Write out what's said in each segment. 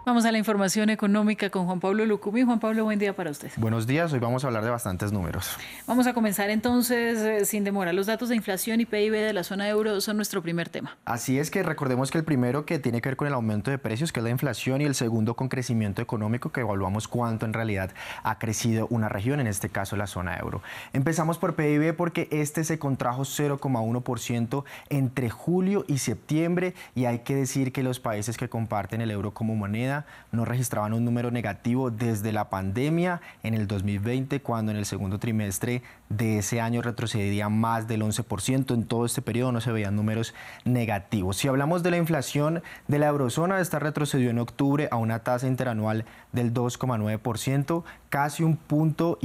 Vamos a la información económica con Juan Pablo Lucumí. Juan Pablo, buen día para usted. Buenos días, hoy vamos a hablar de bastantes números. Vamos a comenzar entonces sin demora. Los datos de inflación y PIB de la zona euro son nuestro primer tema. Así es que recordemos que el primero que tiene que ver con el aumento de precios, que es la inflación, y el segundo con crecimiento económico, que evaluamos cuánto en realidad ha crecido una región, en este caso la zona euro. Empezamos por PIB porque este se contrajo 0,1% entre julio y septiembre, y hay que decir que los países que comparten el euro como moneda no registraban un número negativo desde la pandemia en el 2020, cuando en el segundo trimestre de ese año retrocedía más del 11%. En todo este periodo no se veían números negativos. Si hablamos de la inflación de la eurozona, esta retrocedió en octubre a una tasa interanual del 2,9%, casi 1,5 puntos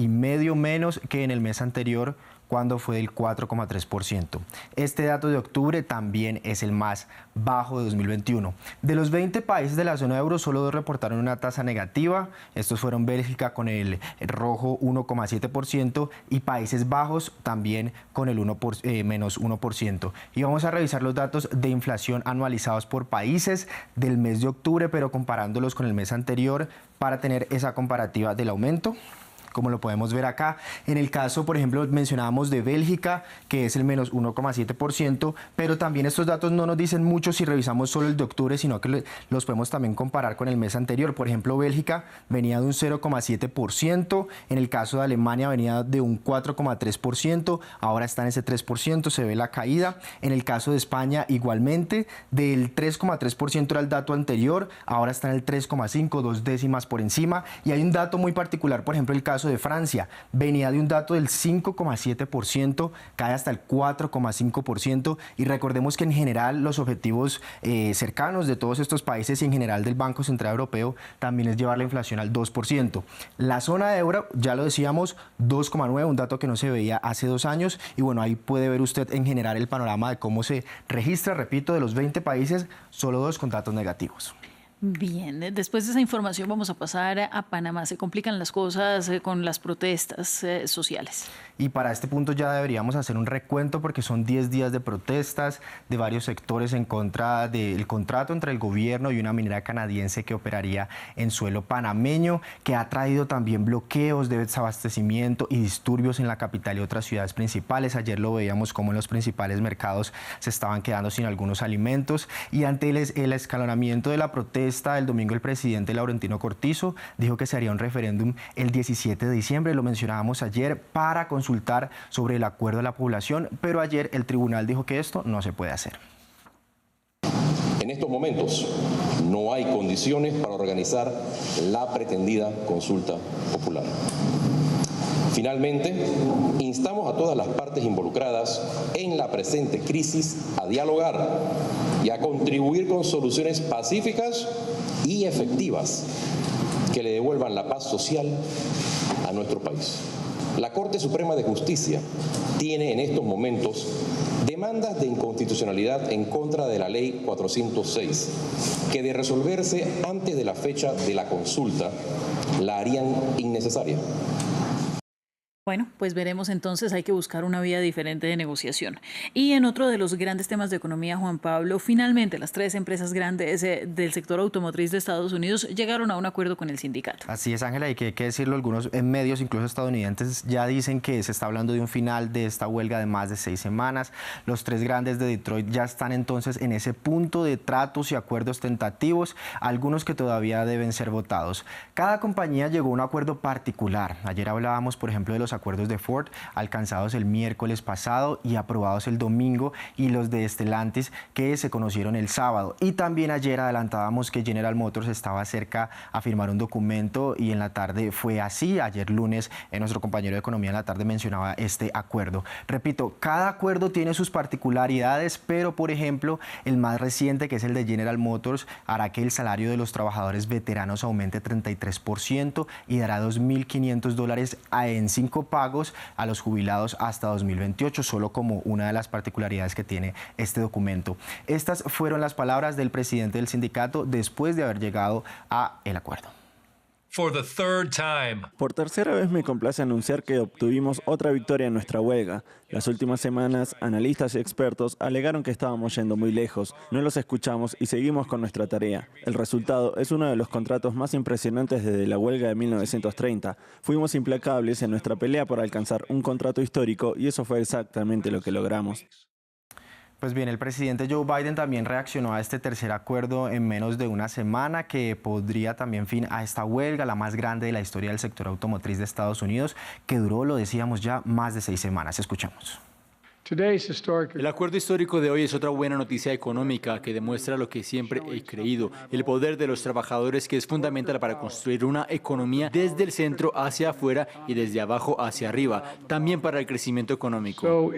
menos que en el mes anterior, cuando fue del 4,3%. Este dato de octubre también es el más bajo de 2021. De los 20 países de la zona euro, solo 2 reportaron una tasa negativa. Estos fueron Bélgica con el rojo 1,7% y Países Bajos también con el menos 1%. Y vamos a revisar los datos de inflación anualizados por países del mes de octubre, pero comparándolos con el mes anterior para tener esa comparativa del aumento. Como lo podemos ver acá, en el caso, por ejemplo, mencionábamos de Bélgica, que es el menos 1,7%, pero también estos datos no nos dicen mucho si revisamos solo el de octubre, sino que los podemos también comparar con el mes anterior. Por ejemplo, Bélgica venía de un 0,7%, en el caso de Alemania venía de un 4,3%, ahora está en ese 3%, se ve la caída. En el caso de España, igualmente, del 3,3% era el dato anterior, ahora está en el 3,5%, 2 décimas por encima. Y hay un dato muy particular, por ejemplo, el caso de Francia, venía de un dato del 5,7%, cae hasta el 4,5%, y recordemos que en general los objetivos cercanos de todos estos países y en general del Banco Central Europeo también es llevar la inflación al 2%. La zona de euro, ya lo decíamos, 2,9%, un dato que no se veía hace 2 años, y bueno, ahí puede ver usted en general el panorama de cómo se registra, repito, de los 20 países, solo 2 con datos negativos. Bien, después de esa información vamos a pasar a Panamá. Se complican las cosas con las protestas sociales. Y para este punto ya deberíamos hacer un recuento porque son 10 días de protestas de varios sectores en contra del contrato entre el gobierno y una minera canadiense que operaría en suelo panameño, que ha traído también bloqueos de desabastecimiento y disturbios en la capital y otras ciudades principales. Ayer lo veíamos como en los principales mercados se estaban quedando sin algunos alimentos, y ante el escalonamiento de la protesta, el domingo el presidente Laurentino Cortizo dijo que se haría un referéndum el 17 de diciembre, lo mencionábamos ayer, para consultar sobre el acuerdo de la población, pero ayer el tribunal dijo que esto no se puede hacer. En estos momentos no hay condiciones para organizar la pretendida consulta popular. Finalmente, instamos a todas las partes involucradas en la presente crisis a dialogar y a contribuir con soluciones pacíficas y efectivas que le devuelvan la paz social a nuestro país. La Corte Suprema de Justicia tiene en estos momentos demandas de inconstitucionalidad en contra de la Ley 406, que de resolverse antes de la fecha de la consulta la harían innecesaria. Bueno, pues veremos entonces, hay que buscar una vía diferente de negociación. Y en otro de los grandes temas de economía, Juan Pablo, finalmente las 3 empresas grandes del sector automotriz de Estados Unidos llegaron a un acuerdo con el sindicato. Así es, Ángela, y que hay que decirlo, algunos medios, incluso estadounidenses, ya dicen que se está hablando de un final de esta huelga de más de 6 semanas. Los 3 grandes de Detroit ya están entonces en ese punto de tratos y acuerdos tentativos, algunos que todavía deben ser votados. Cada compañía llegó a un acuerdo particular. Ayer hablábamos, por ejemplo, de los acuerdos de Ford alcanzados el miércoles pasado y aprobados el domingo, y los de Stellantis que se conocieron el sábado. Y también ayer adelantábamos que General Motors estaba cerca a firmar un documento, y en la tarde fue así. Ayer lunes nuestro compañero de Economía en la tarde mencionaba este acuerdo. Repito, cada acuerdo tiene sus particularidades, pero por ejemplo el más reciente, que es el de General Motors, hará que el salario de los trabajadores veteranos aumente 33% y dará $2.500 en 5 pagos a los jubilados hasta 2028, solo como una de las particularidades que tiene este documento. Estas fueron las palabras del presidente del sindicato después de haber llegado a el acuerdo. for the third time. Por tercera vez me complace anunciar que obtuvimos otra victoria en nuestra huelga. Las últimas semanas, analistas y expertos alegaron que estábamos yendo muy lejos. No los escuchamos y seguimos con nuestra tarea. El resultado es uno de los contratos más impresionantes desde la huelga de 1930. Fuimos implacables en nuestra pelea por alcanzar un contrato histórico y eso fue exactamente lo que logramos. Pues bien, el presidente Joe Biden también reaccionó a este tercer acuerdo en menos de una semana que pondría también fin a esta huelga, la más grande de la historia del sector automotriz de Estados Unidos, que duró, lo decíamos ya, más de 6 semanas. Escuchamos. El acuerdo histórico de hoy es otra buena noticia económica que demuestra lo que siempre he creído, el poder de los trabajadores, que es fundamental para construir una economía desde el centro hacia afuera y desde abajo hacia arriba, también para el crecimiento económico.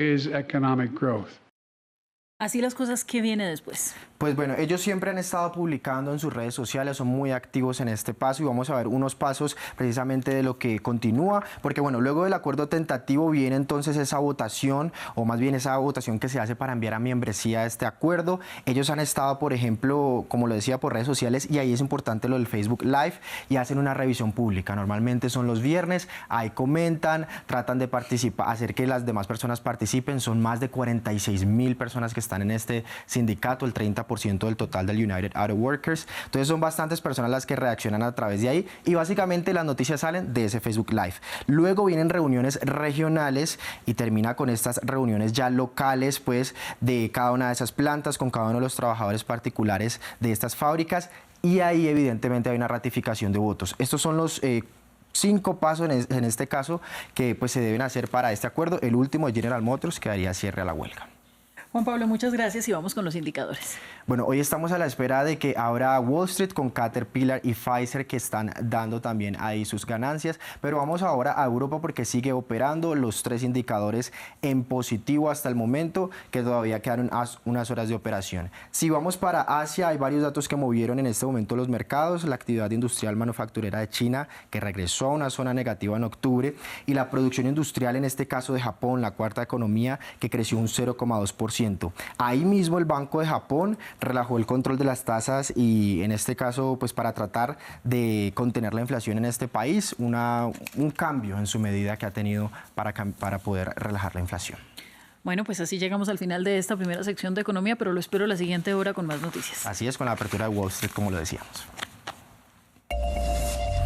Así las cosas, ¿qué viene después? Pues bueno, ellos siempre han estado publicando en sus redes sociales, son muy activos en este paso y vamos a ver unos pasos precisamente de lo que continúa, porque bueno, luego del acuerdo tentativo viene entonces esa votación, o más bien esa votación que se hace para enviar a membresía a este acuerdo. Ellos han estado, por ejemplo, como lo decía, por redes sociales, y ahí es importante lo del Facebook Live, y hacen una revisión pública. Normalmente son los viernes, ahí comentan, tratan de participar, hacer que las demás personas participen. Son más de 46,000 personas que están en este sindicato, el 30% del total del United Auto Workers. Entonces son bastantes personas las que reaccionan a través de ahí y básicamente las noticias salen de ese Facebook Live. Luego vienen reuniones regionales y termina con estas reuniones ya locales, pues, de cada una de esas plantas con cada uno de los trabajadores particulares de estas fábricas, y ahí evidentemente hay una ratificación de votos. Estos son los 5 pasos en este caso que pues se deben hacer para este acuerdo. El último, General Motors, que daría cierre a la huelga. Juan Pablo, muchas gracias y vamos con los indicadores. Bueno, hoy estamos a la espera de que abra Wall Street con Caterpillar y Pfizer, que están dando también ahí sus ganancias, pero vamos ahora a Europa porque sigue operando los 3 indicadores en positivo hasta el momento, que todavía quedan unas horas de operación. Si vamos para Asia, hay varios datos que movieron en este momento los mercados: la actividad industrial manufacturera de China, que regresó a una zona negativa en octubre, y la producción industrial, en este caso de Japón, la cuarta economía, que creció un 0,2%. Ahí mismo el Banco de Japón relajó el control de las tasas y en este caso pues para tratar de contener la inflación en este país, un cambio en su medida que ha tenido para poder relajar la inflación. Bueno, pues así llegamos al final de esta primera sección de economía, pero lo espero la siguiente hora con más noticias. Así es, con la apertura de Wall Street, como lo decíamos.